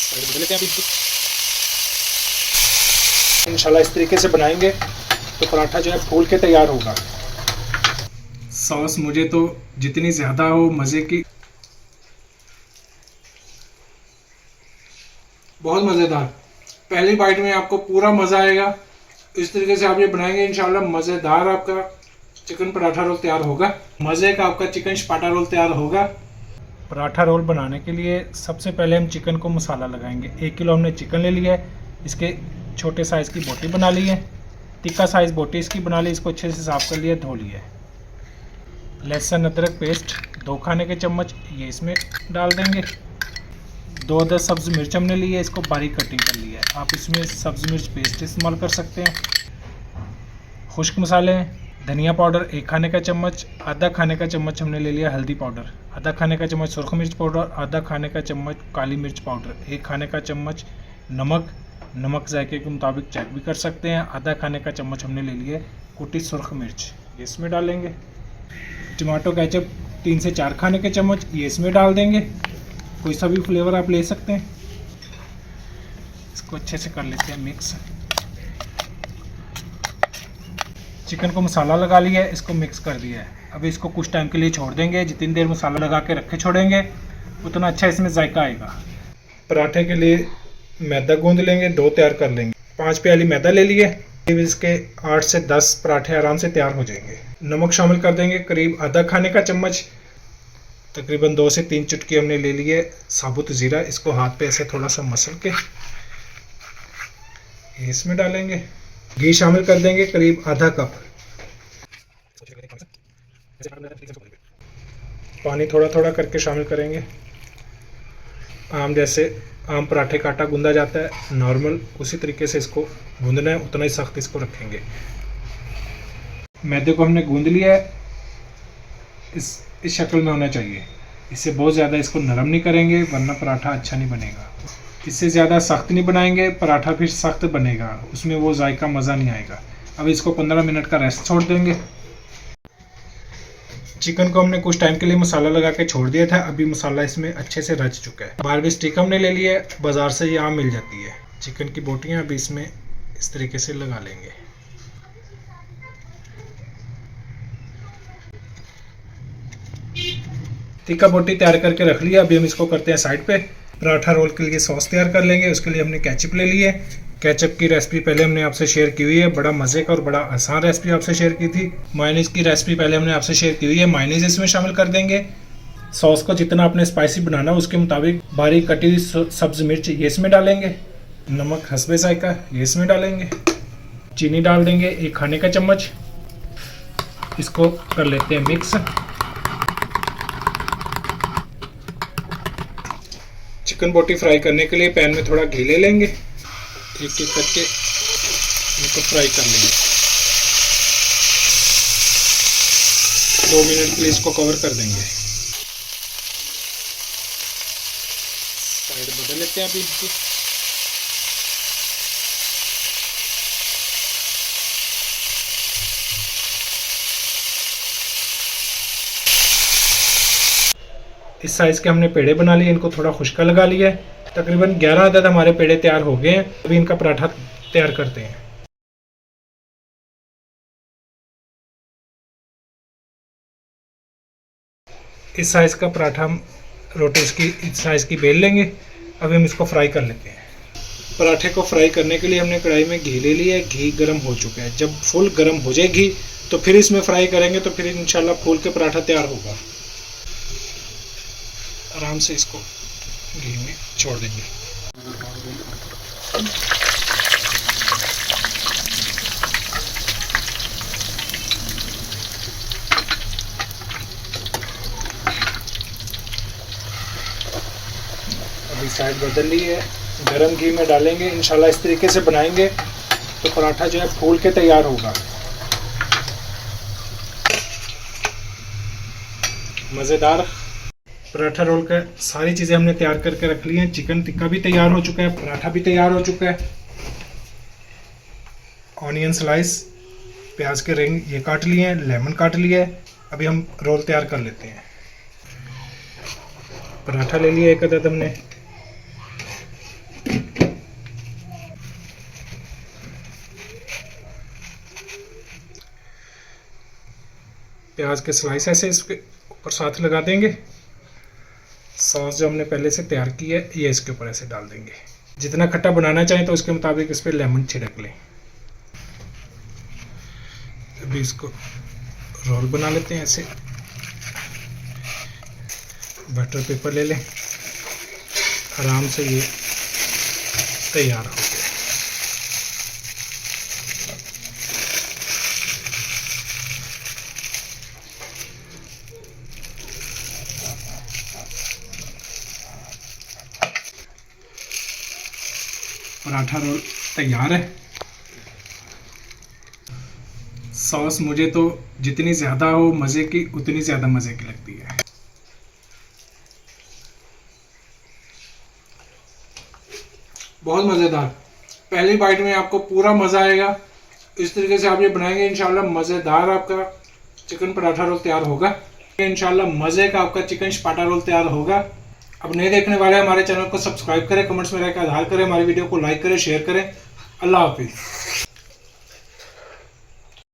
बदल लेते हैं अभी। इंशाल्लाह इस तरीके से बनाएंगे तो पराठा जो है फूल के तैयार होगा। सॉस मुझे तो जितनी ज़्यादा हो मज़े की, बहुत मज़ेदार। पहली बाइट में आपको पूरा मज़ा आएगा। इस तरीके से आप ये बनाएंगे इंशाल्लाह मज़ेदार आपका चिकन पराठा रोल तैयार होगा। मज़े का आपका चिकन स्पाटा रोल तैयार होगा। पराठा रोल बनाने के लिए सबसे पहले हम चिकन को मसाला लगाएंगे। 1 किलो हमने चिकन ले लिया है। इसके छोटे साइज़ की बोटी बना ली है। तिक्का साइज़ बोटी इसकी बना ली। इसको अच्छे से साफ़ कर लिया, धो लिया है। लहसुन अदरक पेस्ट 2 खाने के चम्मच ये इसमें डाल देंगे। 2 अदद सब्ज़ मिर्च हमने ली है, इसको बारीक कटिंग कर लिया है। आप इसमें सब्ज़ मिर्च पेस्ट इस्तेमाल कर सकते हैं। खुश्क मसाले, धनिया पाउडर 1 खाने का चम्मच, आधा खाने का चम्मच हमने ले लिया हल्दी पाउडर, आधा खाने का चम्मच सुरख मिर्च पाउडर, आधा खाने का चम्मच काली मिर्च पाउडर, 1 खाने का चम्मच नमक जायके के मुताबिक चेक भी कर सकते हैं। आधा खाने का चम्मच हमने ले लिया कुटी सुरख मिर्च, ये इसमें डालेंगे। टमाटो केचप 3 से 4 खाने के चम्मच ये इसमें डाल देंगे। कोई सा भी फ्लेवर आप ले सकते हैं। इसको अच्छे से कर लेते हैं मिक्स। चिकन को मसाला लगा लिया है, इसको मिक्स कर दिया है। अभी इसको कुछ टाइम के लिए छोड़ देंगे। जितनी देर मसाला लगा के रखे छोड़ेंगे उतना अच्छा इसमें जायका आएगा। पराठे के लिए मैदा गूंद लेंगे, 2 तैयार कर लेंगे। 5 प्याली मैदा ले लिए। इसके 8 से 10 पराठे आराम से तैयार हो जाएंगे। नमक शामिल कर देंगे करीब आधा खाने का चम्मच। तकरीबन 2 से 3 चुटकी हमने ले लिए साबुत ज़ीरा। इसको हाथ पे ऐसे थोड़ा सा मसल के इसमें डालेंगे। घी शामिल कर देंगे करीब आधा कप। पानी थोड़ा थोड़ा करके शामिल करेंगे। आम पराठे का आटा गूंदा जाता है नॉर्मल, उसी तरीके से इसको गूंदना है। उतना ही सख्त इसको रखेंगे। मैदे को हमने गूंद लिया है, इस शक्ल में होना चाहिए। इससे बहुत ज़्यादा इसको नरम नहीं करेंगे वरना पराठा अच्छा नहीं बनेगा। इससे ज़्यादा सख्त नहीं बनाएंगे, पराठा फिर सख्त बनेगा, उसमें वो जायका मज़ा नहीं आएगा। अब इसको 15 मिनट का रेस्ट छोड़ देंगे। चिकन को हमने कुछ टाइम के लिए मसाला लगा के छोड़ दिया था। अभी मसाला इसमें अच्छे से रच चुका है। बारबी स्टिक हमने ले लिया है, बाज़ार से ये आम मिल जाती है। चिकन की बोटियाँ अभी इसमें इस तरीके से लगा लेंगे। तिक्का बोटी तैयार करके रख लिया। अभी हम इसको करते हैं साइड पे। पराठा रोल के लिए सॉस तैयार कर लेंगे। उसके लिए हमने केचप ले लिए। केचप की रेसिपी पहले हमने आपसे शेयर की हुई है। बड़ा मज़े का और बड़ा आसान रेसिपी आपसे शेयर की थी। मायोनीज़ की रेसिपी पहले हमने आपसे शेयर की हुई है। मायोनीज़ इसमें शामिल कर देंगे। सॉस को जितना आपने स्पाइसी बनाना उसके मुताबिक बारीक कटी हुई सब्ज़ मिर्च ये इसमें डालेंगे। नमक हस्बे जायका ये इसमें डालेंगे। चीनी डाल देंगे 1 खाने का चम्मच। इसको कर लेते हैं मिक्स। चिकन बोटी फ्राई करने के लिए पैन में थोड़ा घी ले लेंगे। एक एक करके इनको फ्राई कर लेंगे। 2 मिनट के लिए इसको कवर कर देंगे। साइड बदल लेते हैं अभी इसकी। इस साइज़ के हमने पेड़े बना लिए। इनको थोड़ा खुश्का लगा लिया है। तकरीबन 11 अदद हमारे पेड़े तैयार हो गए हैं। अभी इनका पराठा तैयार करते हैं। इस साइज़ का पराठा हम रोटी इसकी इस साइज़ की बेल लेंगे। अभी हम इसको फ्राई कर लेते हैं। पराठे को फ्राई करने के लिए हमने कढ़ाई में घी ले लिया है। घी गर्म हो चुका है। जब फुल गर्म हो जाए घी तो फिर इसमें फ्राई करेंगे तो फिर इंशाल्लाह फूल के पराठा तैयार होगा। आराम से इसको घी में छोड़ देंगे। अभी साइड बदल ली है। गरम घी में डालेंगे। इंशाल्लाह इस तरीके से बनाएंगे तो पराठा जो है फूल के तैयार होगा। मज़ेदार पराठा रोल का सारी चीज़ें हमने तैयार करके रख ली हैं। चिकन टिक्का भी तैयार हो चुका है, पराठा भी तैयार हो चुका है। ऑनियन स्लाइस, प्याज के रिंग ये काट लिए हैं, लेमन काट लिया है। अभी हम रोल तैयार कर लेते हैं। पराठा ले लिया 1 अदद हमने। प्याज के स्लाइस ऐसे इसके ऊपर साथ लगा देंगे। सॉस जो हमने पहले से तैयार की है ये इसके ऊपर ऐसे डाल देंगे। जितना खट्टा बनाना चाहें तो उसके मुताबिक इस पर लेमन छिड़क लें। अभी इसको रोल बना लेते हैं ऐसे। बटर पेपर ले लें, आराम से ये तैयार हो गया। पराठा रोल तैयार है। सॉस मुझे तो जितनी ज़्यादा हो मज़े की उतनी ज़्यादा मज़े की लगती है। बहुत मज़ेदार। पहली बाइट में आपको पूरा मज़ा आएगा। इस तरीके से आप ये बनाएंगे इंशाल्लाह मज़ेदार आपका चिकन पराठा रोल तैयार होगा। इंशाल्लाह मज़े का आपका चिकन स्पाटा रोल तैयार होगा। अब नए देखने वाले हमारे चैनल को सब्सक्राइब करें, कमेंट्स में रहकर आधार करें, हमारी वीडियो को लाइक करें, शेयर करें। अल्लाह हाफिज़।